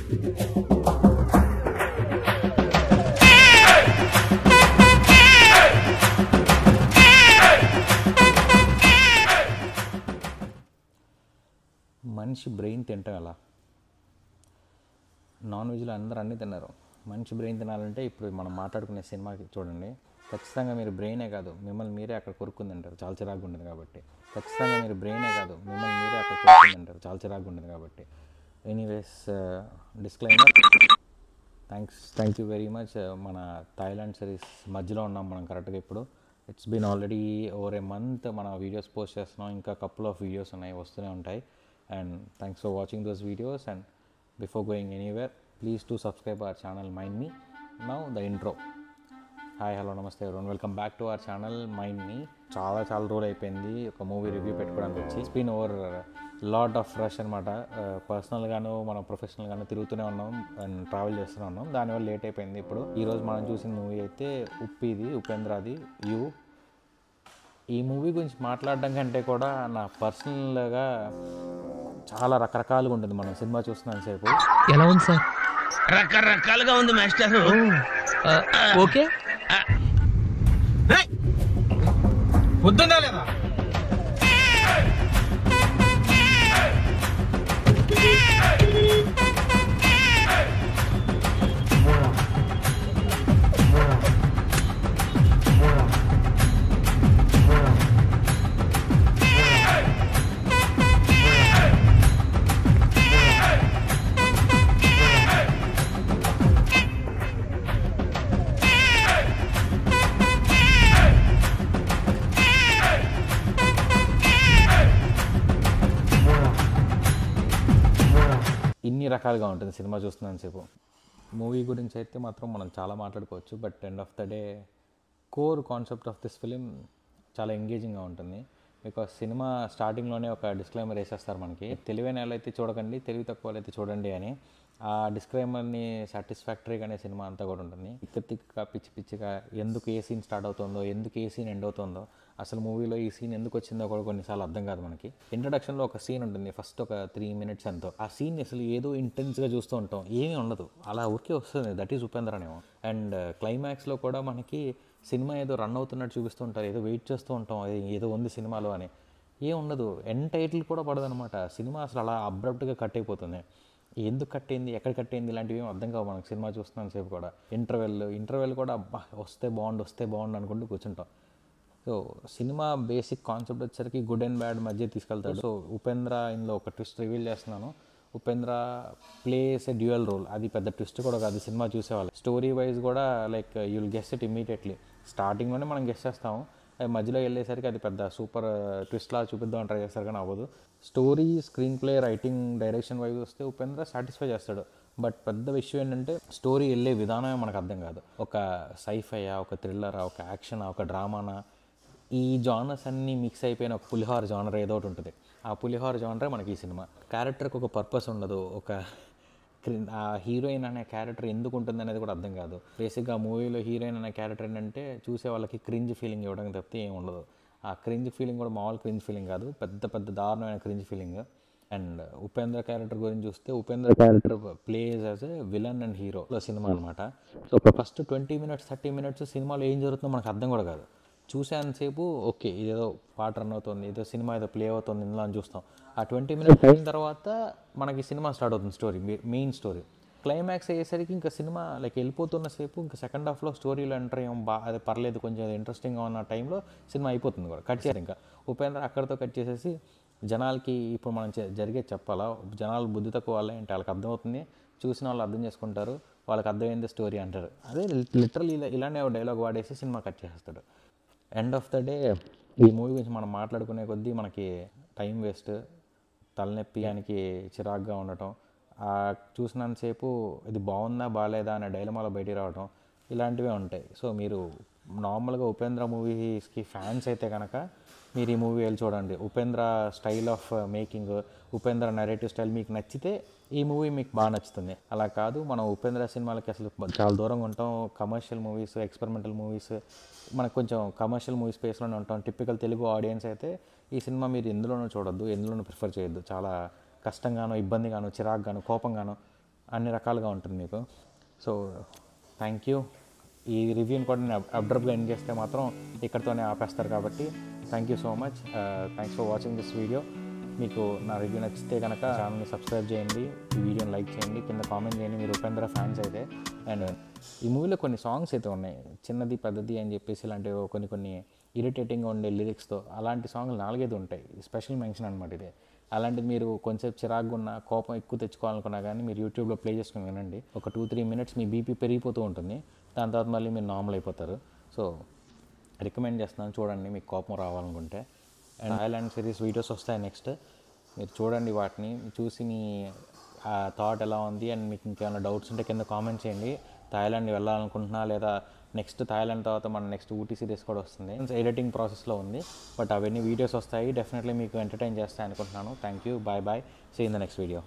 మనిషి బ్రెయిన్ తింటాం ఎలా? నాన్ వెజ్లో అందరూ అన్నీ తిన్నారు. మనిషి బ్రెయిన్ తినాలంటే ఇప్పుడు మనం మాట్లాడుకునే సినిమాకి చూడండి, ఖచ్చితంగా మీరు బ్రెయినే కాదు మిమ్మల్ని మీరే అక్కడ కొరుక్కుని తింటారు, చాలా చిరాకు ఉంటుంది కాబట్టి. ఖచ్చితంగా మీరు బ్రెయినే కాదు మిమ్మల్ని మీరే అక్కడ కొరుక్కుని తింటారు, చాలా చిరాకు ఉంటుంది కాబట్టి. Anyways, disclaimer. Thank you very much. మన థాయిలాండ్ సిరీస్ మధ్యలో ఉన్నాం మనం కరెక్ట్గా ఇప్పుడు. It's been already over a month మన వీడియోస్ పోస్ట్ చేస్తున్నాం, ఇంకా కపుల్ ఆఫ్ వీడియోస్ ఉన్నాయి, వస్తూనే ఉంటాయి. And thanks for watching those videos, and before going anywhere, please do subscribe our channel Mind Me. Now the intro. Hi, hello, namaste everyone, welcome back to our channel Mind Me. చాలా రోజులు అయిపోయింది ఒక movie review పెట్టుకోవడానికి వచ్చి. It's been over lot of rush అనమాట. పర్సనల్గాను మనం ప్రొఫెషనల్గాను తిరుగుతూనే ఉన్నాం అండ్ ట్రావెల్ చేస్తూనే ఉన్నాం, దానివల్ల లేట్ అయిపోయింది. ఇప్పుడు ఈరోజు మనం చూసిన మూవీ అయితే ఉపేంద్రది యూ. ఈ మూవీ గురించి మాట్లాడడం కంటే కూడా నా పర్సనల్గా చాలా రకరకాలుగా ఉంటుంది. మనం సినిమా చూస్తున్నాను సేపు ఎలా ఉంది సార్? రకరకాలుగా ఉంది మాస్టర్. ఓకే, పొద్దున్నా లేదా? ఇన్ని రకాలుగా ఉంటుంది సినిమా చూస్తున్నాను సేపు. మూవీ గురించి అయితే మాత్రం మనం చాలా మాట్లాడుకోవచ్చు, but end of the day core concept of this film చాలా ఎంగేజింగ్గా ఉంటుంది. బికాస్ సినిమా స్టార్టింగ్లోనే ఒక డిస్క్లైమర్ వేసేస్తారు మనకి, తెలివైన వాళ్ళైతే చూడకండి, తెలివి తక్కువ వాళ్ళైతే చూడండి అని. ఆ డిస్క్లైమర్ని సాటిస్ఫాక్టరీగానే సినిమా అంతా కూడా ఉంటుంది. తిక్కగా పిచ్చిగా ఎందుకు ఏ సీన్ స్టార్ట్ అవుతుందో, ఎందుకు ఏ సీన్ ఎండ్ అవుతుందో, అసలు మూవీలో ఈ సీన్ ఎందుకు వచ్చిందో కూడా కొన్నిసార్లు అర్థం కాదు మనకి. ఇంట్రడక్షన్లో ఒక సీన్ ఉంటుంది, ఫస్ట్ ఒక 3 minutes ఎంతో. ఆ సీన్ అసలు ఏదో ఇంటెన్స్గా చూస్తూ ఉంటాం, ఏమీ ఉండదు, అలా ఊరికే వస్తుంది. That is ఉపేంద్రనేమో. అండ్ క్లైమాక్స్లో కూడా మనకి సినిమా ఏదో రన్ అవుతున్నట్టు చూపిస్తూ ఉంటారు, ఏదో వెయిట్ చేస్తూ ఉంటాం, ఏదో ఉంది సినిమాలో అని. ఏం ఉండదు, ఎండ్ టైటిల్ కూడా పడదనమాట. సినిమా అసలు అలా అబ్రప్ట్గా కట్ అయిపోతుంది. ఎందుకు కట్టయింది, ఎక్కడ కట్టయింది, ఇలాంటివి ఏం అర్థం కావు మనకు సినిమా చూస్తున్నాను సేపు కూడా. ఇంటర్వెల్ కూడా అబ్బా వస్తే బాగుండు అనుకుంటూ కూర్చుంటాం. సో సినిమా బేసిక్ కాన్సెప్ట్ వచ్చేసరికి గుడ్ అండ్ బ్యాడ్ మధ్య తీసుకెళ్తాడు. సో ఉపేంద్ర ఇందులో ఒక ట్విస్ట్ రివీల్ చేస్తున్నాను. ఉపేంద్ర ప్లేస్ ఎ డ్యూయల్ రోల్. అది పెద్ద ట్విస్ట్ కూడా కాదు, సినిమా చూసేవాళ్ళు. స్టోరీ వైజ్ కూడా like you'll guess it immediately. స్టార్టింగ్లోనే మనం గెస్ చేస్తాము, మధ్యలో వెళ్ళేసరికి అది పెద్ద సూపర్ ట్విస్ట్లా చూపిద్దామని ట్రై చేస్తారు కానీ అవ్వదు. Story, screen play, writing, direction wise వస్తే ఉపేంద్ర సాటిస్ఫై చేస్తాడు. బట్ పెద్ద విషయం ఏంటంటే స్టోరీ వెళ్ళే విధానమే మనకు అర్థం కాదు. ఒక సైఫైయా, ఒక థ్రిల్లరా, ఒక యాక్షనా, ఒక డ్రామానా, ఈ జానర్స్ అన్నీ మిక్స్ అయిపోయిన ఒక పులిహార జానర్ ఏదో ఒకటి ఉంటుంది. ఆ పులిహార జానరే మనకి ఈ సినిమా. క్యారెక్టర్కి ఒక పర్పస్ ఉండదు, ఆ హీరోయిన్ అనే క్యారెక్టర్ ఎందుకు ఉంటుంది అనేది కూడా అర్థం కాదు. బేసిక్గా మూవీలో హీరోయిన్ అనే క్యారెక్టర్ ఏంటంటే చూసే వాళ్ళకి క్రింజ్ ఫీలింగ్ ఇవ్వడం తప్పితే ఏమి ఉండదు. ఆ క్రింజ్ ఫీలింగ్ కూడా మామూలు క్రింజ్ ఫీలింగ్ కాదు, పెద్ద దారుణమైన cringe feeling. And Upendra character గురించి చూస్తే Upendra character plays as a villain and హీరోలో సినిమా అనమాట. సో ఒక ఫస్ట్ 20 minutes 30 minutes సినిమాలో ఏం జరుగుతుందో మనకు అర్థం కూడా కాదు. చూసేంతసేపు ఓకే ఇదేదో పాట రన్ అవుతుంది, ఏదో సినిమా ఏదో ప్లే అవుతుంది ఇందులో అని చూస్తాం. ఆ 20 minutes అయిన తర్వాత మనకి సినిమా స్టార్ట్ అవుతుంది, స్టోరీ, మెయిన్ స్టోరీ. క్లైమాక్స్ అయ్యేసరికి ఇంకా సినిమా లైక్ వెళ్ళిపోతున్న సేపు ఇంకా సెకండ్ హాఫ్లో స్టోరీలో ఎంటర్ అయ్యాం, అది పర్లేదు కొంచెం ఇంట్రెస్టింగ్గా ఉన్న టైంలో సినిమా అయిపోతుంది కూడా, కట్ చేయాలి. ఇంకా ఉపేంద్ర అక్కడితో కట్ చేసేసి జనాలకి ఇప్పుడు మనం జరిగేది చెప్పాలా, జనాలు బుద్ధి తక్కువ వాళ్ళే అంటే వాళ్ళకి అర్థమవుతుంది, చూసిన వాళ్ళు అర్థం చేసుకుంటారు, వాళ్ళకి అర్థమైంది స్టోరీ అంటారు. అదే లిటరల్ ఇలానే డైలాగ్ వాడేసి సినిమా కట్ చేసేస్తాడు. ఎండ్ ఆఫ్ ద డే ఈ మూవీ గురించి మనం మాట్లాడుకునే కొద్దీ మనకి టైం వేస్ట్, తలనొప్పి, దానికి చిరాగ్గా ఉండటం, చూసినంతసేపు ఇది బాగుందా బాగాలేదా అనే డైలమాలో బయటికి రావడం, ఇలాంటివే ఉంటాయి. సో మీరు నార్మల్గా ఉపేంద్ర మూవీస్కి ఫ్యాన్స్ అయితే కనుక మీరు ఈ మూవీ వెళ్ళి చూడండి. Upendra style of making, Upendra narrative style మీకు నచ్చితే ఈ మూవీ మీకు బాగా నచ్చుతుంది. అలా కాదు మనం ఉపేంద్ర సినిమాలకి అసలు చాలా దూరంగా ఉంటాం, కమర్షియల్ మూవీస్, ఎక్స్పెరిమెంటల్ మూవీస్, మనకు కొంచెం కమర్షియల్ మూవీ స్పేస్లోనే ఉంటాం, టిపికల్ తెలుగు ఆడియన్స్ అయితే ఈ సినిమా మీరు ఎందులోనూ చూడొద్దు, ఎందులోనూ ప్రిఫర్ చేయొద్దు. చాలా కష్టంగానో, ఇబ్బందిగానో, చిరాగ్గానో, కోపంగానో అన్ని రకాలుగా ఉంటుంది మీకు. So thank you. ఈ రివ్యూని కూడా నేను అబ్జర్వ్గా ఎండ్ చేస్తే మాత్రం ఇక్కడితోనే ఆపేస్తారు కాబట్టి thank you so much. Thanks for watching this video. మీకు నా రివ్యూ నచ్చితే కనుక ఛానల్ని సబ్స్క్రైబ్ చేయండి, ఈ వీడియోని లైక్ చేయండి, కింద కామెంట్ చేయండి మీరు ఉపేంద్ర ఫ్యాన్స్ అయితే. అండ్ ఈ మూవీలో కొన్ని సాంగ్స్ అయితే ఉన్నాయి, చిన్నది పెద్దది అని చెప్పేసి ఇలాంటి కొన్ని ఇరిటేటింగ్గా ఉండే లిరిక్స్తో. అలాంటి సాంగ్లు 4-5 ఉంటాయి, స్పెషల్ మెన్షన్ అనమాట ఇది. అలాంటిది మీరు కొంచెం చిరాగ్గా ఉన్న, కోపం ఎక్కువ తెచ్చుకోవాలనుకున్నా కానీ మీరు యూట్యూబ్లో ప్లే చేసుకుని వినండి. ఒక 2-3 మినిట్స్ మీ బీపీ పెరిగిపోతూ ఉంటుంది, దాని తర్వాత మళ్ళీ మీరు నార్మల్ అయిపోతారు. సో రికమెండ్ చేస్తున్నాను, చూడండి మీకు కోపం రావాలనుకుంటే. అండ్ థాయిలాండ్ సిరీస్ వీడియోస్ వస్తాయి నెక్స్ట్, మీరు చూడండి. వాటిని చూసి మీ థాట్ ఎలా ఉంది అండ్ మీకు ఇంకేమైనా డౌట్స్ ఉంటే కింద కామెంట్ చేయండి. థాయిలాండ్ వెళ్ళాలనుకుంటున్నా, లేదా నెక్స్ట్ థాయిలాండ్ తర్వాత మన నెక్స్ట్ ఊటీ సిరీస్ కూడా వస్తుంది, ఎడిటింగ్ ప్రాసెస్లో ఉంది. బట్ అవన్నీ వీడియోస్ వస్తాయి, డెఫినెట్లీ మీకు ఎంటర్టైన్ చేస్తాయి అనుకుంటున్నాను. Thank you, bye bye, see in the next video.